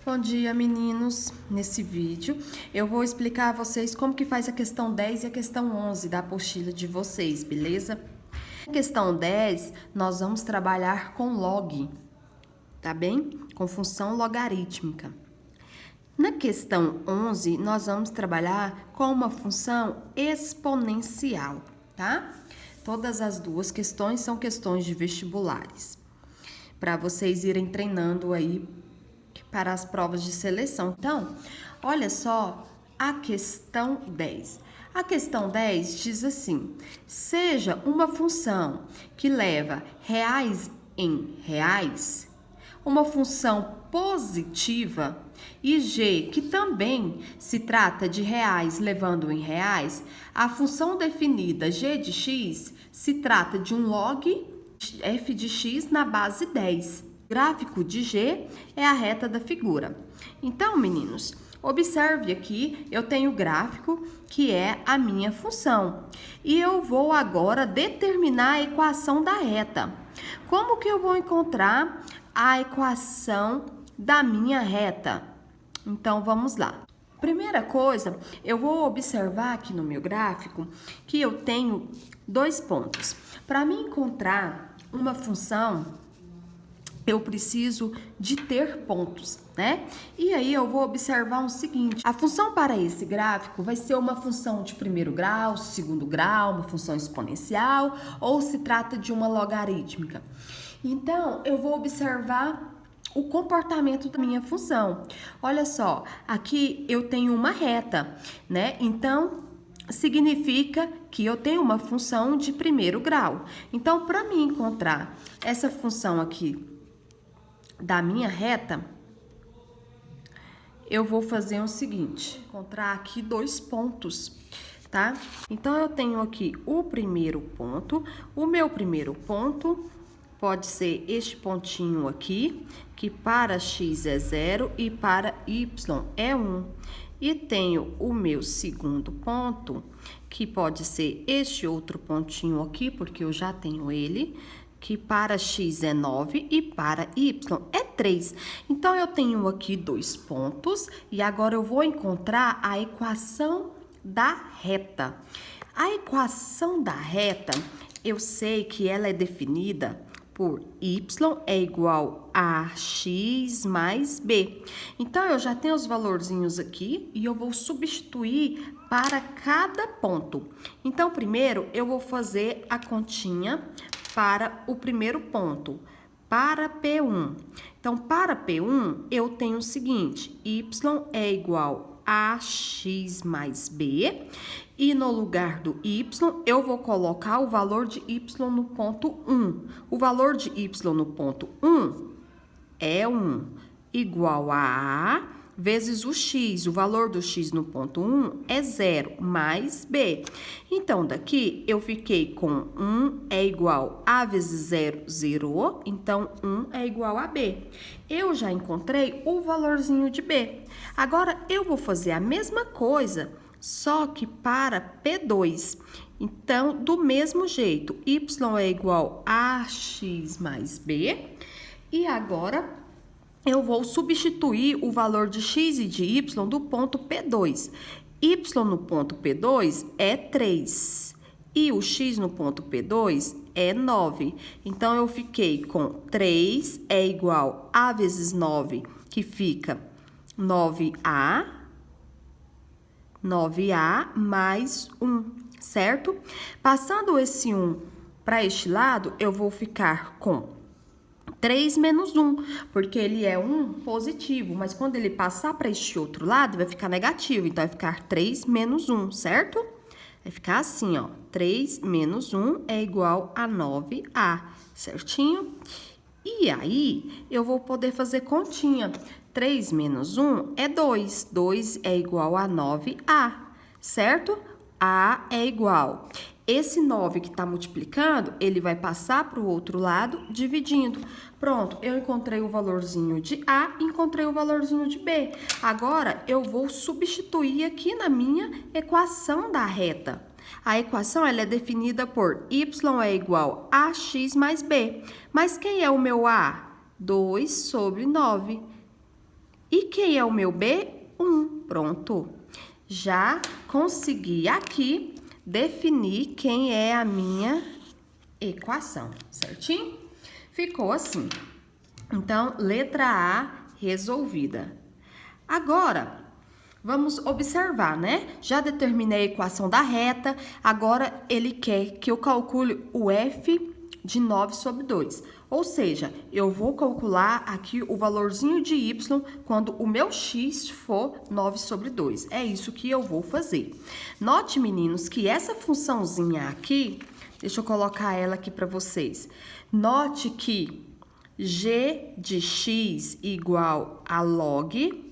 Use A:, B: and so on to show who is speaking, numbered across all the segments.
A: Bom dia, meninos! Nesse vídeo eu vou explicar a vocês como que faz a questão 10 e a questão 11 da apostila de vocês, beleza? Na questão 10, nós vamos trabalhar com log, tá bem? Com função logarítmica. Na questão 11, nós vamos trabalhar com uma função exponencial, tá? Todas as duas questões são questões de vestibulares, para vocês irem treinando aí para as provas de seleção. Então, olha só a questão 10. A questão 10 diz assim: seja uma função que leva reais em reais, uma função positiva, e g, que também se trata de reais levando em reais, a função definida g de x se trata de um log f de x na base 10. O gráfico de g é a reta da figura. Então, meninos, observe aqui, eu tenho o gráfico que é a minha função. E eu vou agora determinar a equação da reta. Como que eu vou encontrar a equação da minha reta? Então, vamos lá. Primeira coisa, eu vou observar aqui no meu gráfico que eu tenho dois pontos. Para mim encontrar uma função, eu preciso de ter pontos, né? E aí eu vou observar o seguinte: a função para esse gráfico vai ser uma função de primeiro grau, segundo grau, uma função exponencial, ou se trata de uma logarítmica. Então, eu vou observar o comportamento da minha função. Olha só, aqui eu tenho uma reta, né? Então, significa que eu tenho uma função de primeiro grau. Então, para mim encontrar essa função aqui da minha reta, eu vou fazer o seguinte: encontrar aqui dois pontos, tá? Então, eu tenho aqui o primeiro ponto. O meu primeiro ponto pode ser este pontinho aqui, que para x é 0 e para y é 1. E tenho o meu segundo ponto, que pode ser este outro pontinho aqui, porque eu já tenho ele, que para x é 9 e para y é 3. Então, eu tenho aqui dois pontos e agora eu vou encontrar a equação da reta. A equação da reta, eu sei que ela é definida por y é igual a x mais b. Então, eu já tenho os valorzinhos aqui e eu vou substituir para cada ponto. Então, primeiro, eu vou fazer a continha para o primeiro ponto, para P1. Então, para P1, eu tenho o seguinte: y é igual a x mais b, e no lugar do y, eu vou colocar o valor de y no ponto 1. O valor de y no ponto 1 é 1, igual a vezes o x. O valor do x no ponto 1 é 0, mais b. Então, daqui eu fiquei com 1 é igual a vezes 0, 0. Então, 1 é igual a b. Eu já encontrei o valorzinho de b. Agora, eu vou fazer a mesma coisa, só que para P2. Então, do mesmo jeito, y é igual a x mais b. E agora, eu vou substituir o valor de x e de y do ponto P2. Y no ponto P2 é 3 e o x no ponto P2 é 9. Então, eu fiquei com 3 é igual a vezes 9, que fica 9a mais 1, certo? Passando esse 1 para este lado, eu vou ficar com 3 menos 1, porque ele é um positivo, mas quando ele passar para este outro lado, vai ficar negativo. Então, vai ficar 3 menos 1, certo? Vai ficar assim, ó. 3 menos 1 é igual a 9a, certinho? E aí, eu vou poder fazer continha. 3 menos 1 é 2. 2 é igual a 9a, certo? A é igual. Esse 9 que está multiplicando, ele vai passar para o outro lado, dividindo. Pronto, eu encontrei o valorzinho de A, encontrei o valorzinho de B. Agora, eu vou substituir aqui na minha equação da reta. A equação ela é definida por y é igual a x mais b. Mas quem é o meu A? 2 sobre 9. E quem é o meu B? 1. Pronto. Já consegui aqui definir quem é a minha equação, certinho? Ficou assim. Então, letra A resolvida. Agora, vamos observar, né? Já determinei a equação da reta, agora ele quer que eu calcule o f de 9 sobre 2. Ou seja, eu vou calcular aqui o valorzinho de y quando o meu x for 9 sobre 2. É isso que eu vou fazer. Note, meninos, que essa funçãozinha aqui, deixa eu colocar ela aqui para vocês. Note que g de x igual a log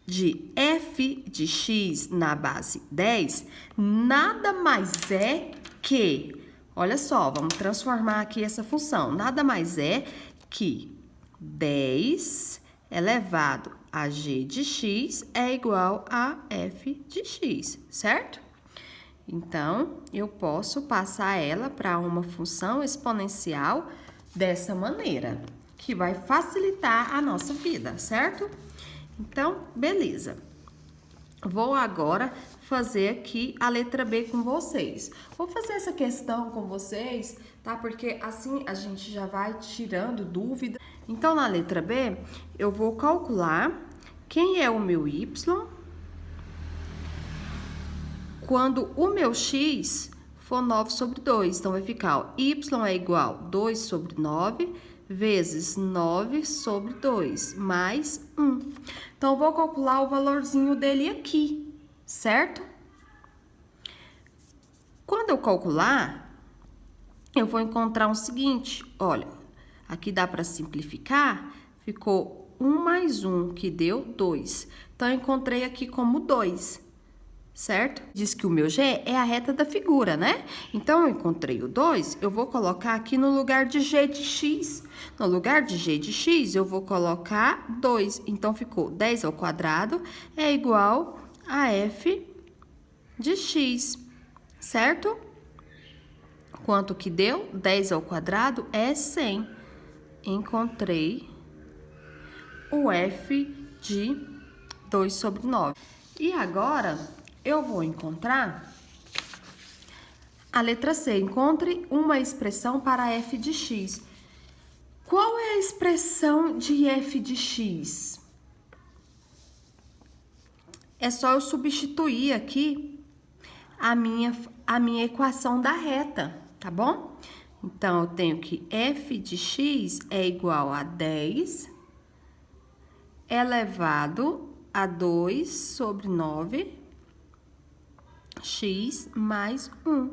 A: de f de x na base 10, nada mais é que, olha só, vamos transformar aqui essa função, nada mais é que 10 elevado a g de x é igual a f de x, certo? Então, eu posso passar ela para uma função exponencial dessa maneira, que vai facilitar a nossa vida, certo? Então, beleza. Vou agora fazer aqui a letra B com vocês. Vou fazer essa questão com vocês, tá? Porque assim a gente já vai tirando dúvida. Então, na letra B, eu vou calcular quem é o meu Y quando o meu X for 9 sobre 2. Então, vai ficar, ó, Y é igual a 2 sobre 9 vezes 9 sobre 2, mais 1. Então, eu vou calcular o valorzinho dele aqui, certo? Quando eu calcular, eu vou encontrar o seguinte, olha, aqui dá para simplificar, ficou 1 mais 1, que deu 2. Então, eu encontrei aqui como 2. Certo? Diz que o meu G é a reta da figura, né? Então, eu encontrei o 2, eu vou colocar aqui no lugar de G de X. No lugar de G de X, eu vou colocar 2. Então, ficou 10 ao quadrado é igual a F de X, certo? Quanto que deu? 10 ao quadrado é 100. Encontrei o F de 2 sobre 9. E agora, eu vou encontrar a letra C. Encontre uma expressão para f de x. Qual é a expressão de f de x? É só eu substituir aqui a minha equação da reta, tá bom? Então, eu tenho que f de x é igual a 10 elevado a 2 sobre 9 x mais 1.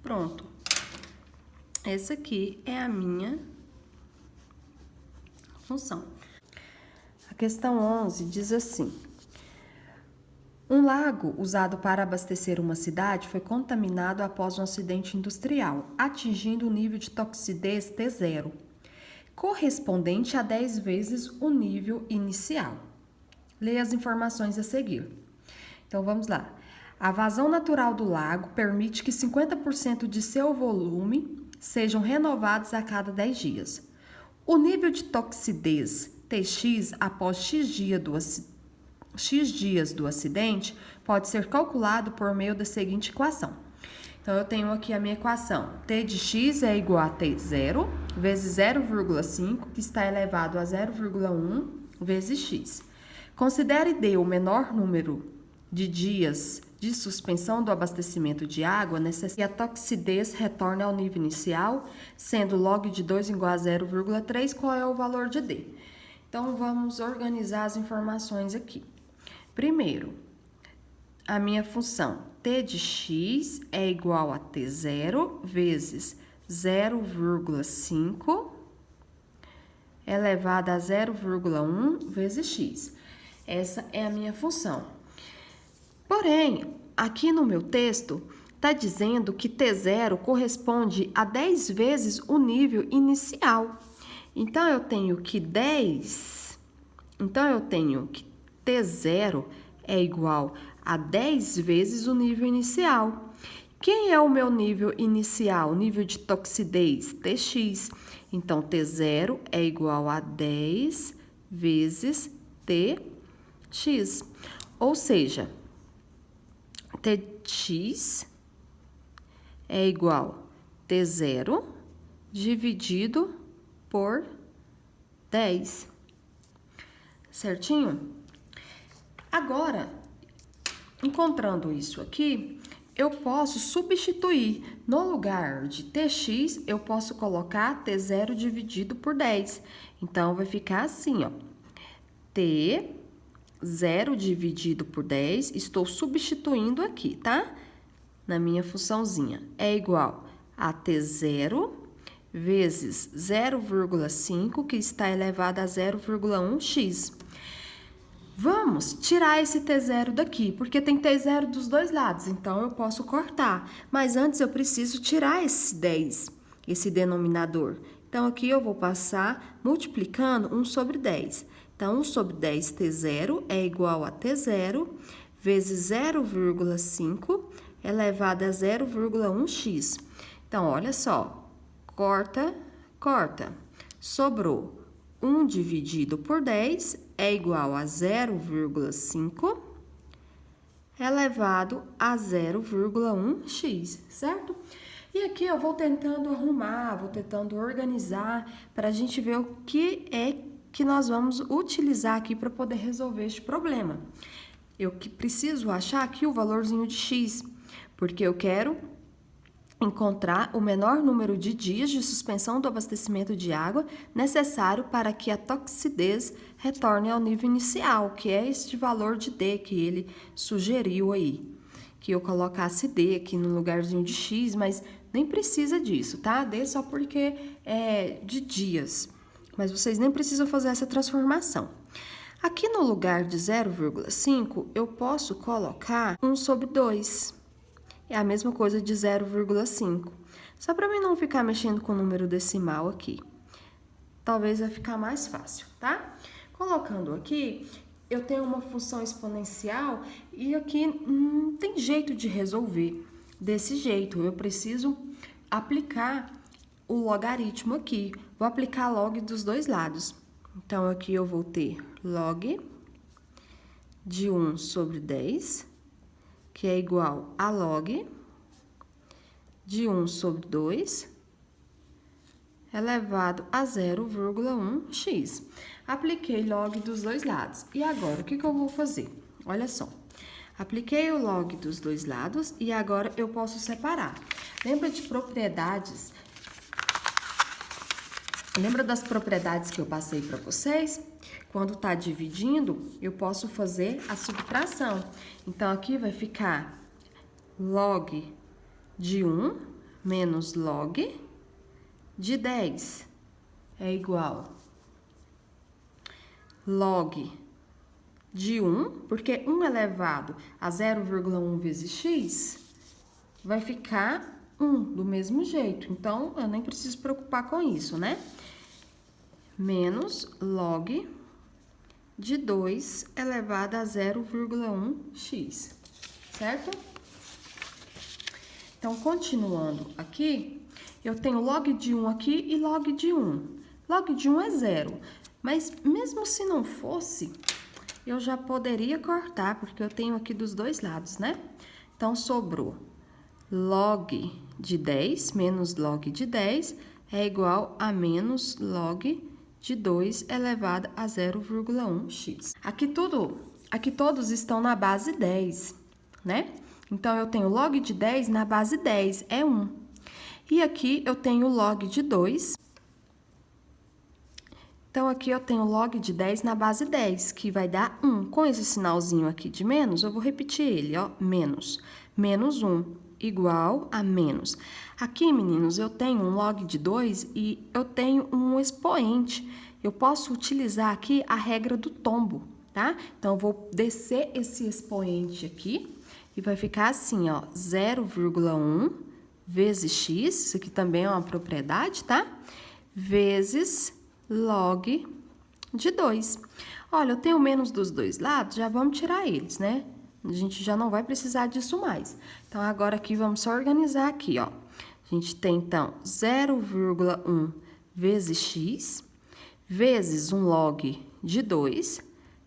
A: Pronto. Essa aqui é a minha função. A questão 11 diz assim: um lago usado para abastecer uma cidade foi contaminado após um acidente industrial, atingindo o nível de toxicidez T0, correspondente a 10 vezes o nível inicial. Leia as informações a seguir. Então, vamos lá. A vazão natural do lago permite que 50% de seu volume sejam renovados a cada 10 dias. O nível de toxicidez Tx após X dias do acidente pode ser calculado por meio da seguinte equação. Então, eu tenho aqui a minha equação. T de x é igual a T0 vezes 0,5, que está elevado a 0,1 vezes x. Considere D o menor número de dias de suspensão do abastecimento de água necessário que a toxicidez retorne ao nível inicial, sendo log de 2 igual a 0,3, qual é o valor de D? Então, vamos organizar as informações aqui. Primeiro, a minha função T de x é igual a T0 vezes 0,5 elevado a 0,1 vezes x. Essa é a minha função. Porém, aqui no meu texto, está dizendo que T0 corresponde a 10 vezes o nível inicial. Então, eu tenho que T0 é igual a 10 vezes o nível inicial. Quem é o meu nível inicial? Nível de toxicidez, Tx. Então, T0 é igual a 10 vezes T x. Ou seja, tx é igual a t0 dividido por 10. Certinho? Agora, encontrando isso aqui, eu posso substituir. No lugar de tx, eu posso colocar t0 dividido por 10. Então, vai ficar assim, ó. T0 dividido por 10, estou substituindo aqui, tá? Na minha funçãozinha. É igual a t0 vezes 0,5, que está elevado a 0,1x. Vamos tirar esse t0 daqui, porque tem t0 dos dois lados, então eu posso cortar. Mas antes eu preciso tirar esse 10, esse denominador. Então, aqui eu vou passar multiplicando 1 sobre 10. Então, 1 sobre 10 t0 é igual a t0 vezes 0,5 elevado a 0,1x. Então, olha só, corta, corta. Sobrou 1 dividido por 10 é igual a 0,5 elevado a 0,1x, certo? E aqui eu vou tentando arrumar, vou tentando organizar para a gente ver o que é que nós vamos utilizar aqui para poder resolver este problema. Eu que preciso achar aqui o valorzinho de x, porque eu quero encontrar o menor número de dias de suspensão do abastecimento de água necessário para que a toxidez retorne ao nível inicial, que é este valor de D que ele sugeriu aí. Que eu colocasse D aqui no lugarzinho de X, mas nem precisa disso, tá? D só porque é de dias. Mas vocês nem precisam fazer essa transformação. Aqui no lugar de 0,5, eu posso colocar 1 sobre 2. É a mesma coisa de 0,5. Só para mim não ficar mexendo com o número decimal aqui. Talvez vai ficar mais fácil, tá? Colocando aqui, eu tenho uma função exponencial e aqui não tem jeito de resolver desse jeito. Eu preciso aplicar o logaritmo aqui. Vou aplicar log dos dois lados. Então, aqui eu vou ter log de 1 sobre 10, que é igual a log de 1 sobre 2, elevado a 0,1x. Apliquei log dos dois lados. E agora, o que eu vou fazer? Olha só. Apliquei o log dos dois lados e agora eu posso separar. Lembra de propriedades? Lembra das propriedades que eu passei para vocês? Quando tá dividindo, eu posso fazer a subtração. Então, aqui vai ficar log de 1 menos log de 10 é igual log de 1, porque 1 elevado a 0,1 vezes x vai ficar 1 do mesmo jeito. Então, eu nem preciso preocupar com isso, né? Menos log de 2 elevado a 0,1x, certo? Então, continuando aqui, eu tenho log de 1 aqui e log de 1. Log de 1 é 0, mas mesmo se não fosse, eu já poderia cortar, porque eu tenho aqui dos dois lados, né? Então, sobrou log de 10 menos log de 10 é igual a menos log de 2 elevado a 0,1x. Aqui todos estão na base 10, né? Então, eu tenho log de 10 na base 10, é 1. E aqui eu tenho log de 2. Então, aqui eu tenho log de 10 na base 10, que vai dar 1. Com esse sinalzinho aqui de menos, eu vou repetir ele, ó, menos. Menos 1 igual a menos. Aqui, meninos, eu tenho um log de 2 e eu tenho um expoente. Eu posso utilizar aqui a regra do tombo, tá? Então, eu vou descer esse expoente aqui e vai ficar assim, ó, 0,1 vezes x, isso aqui também é uma propriedade, tá? Vezes log de 2. Olha, eu tenho menos dos dois lados, já vamos tirar eles, né? A gente já não vai precisar disso mais. Então, agora aqui, vamos só organizar aqui, ó. A gente tem, então, 0,1 vezes x, vezes um log de 2,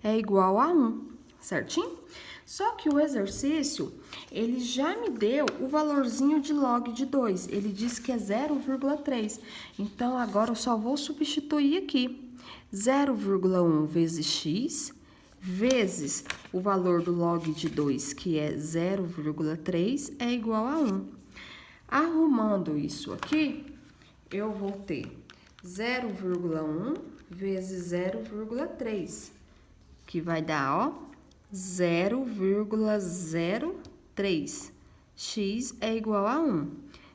A: é igual a 1. certinho? Só que o exercício, ele já me deu o valorzinho de log de 2, ele diz que é 0,3. Então, agora eu só vou substituir aqui. 0,1 vezes x, vezes o valor do log de 2, que é 0,3, é igual a 1. Arrumando isso aqui, eu vou ter 0,1 vezes 0,3, que vai dar, ó, 0,03. X é igual a 1.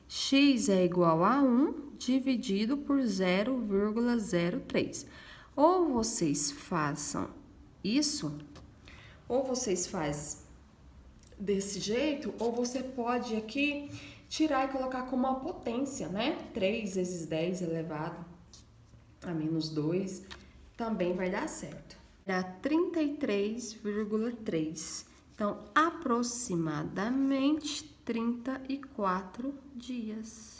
A: X é igual a 1 dividido por 0,03. Ou vocês façam isso, ou vocês fazem desse jeito, ou você pode aqui tirar e colocar como uma potência, né? 3 vezes 10 elevado a menos 2, também vai dar certo. Dá 33,3. Então, aproximadamente 34 dias.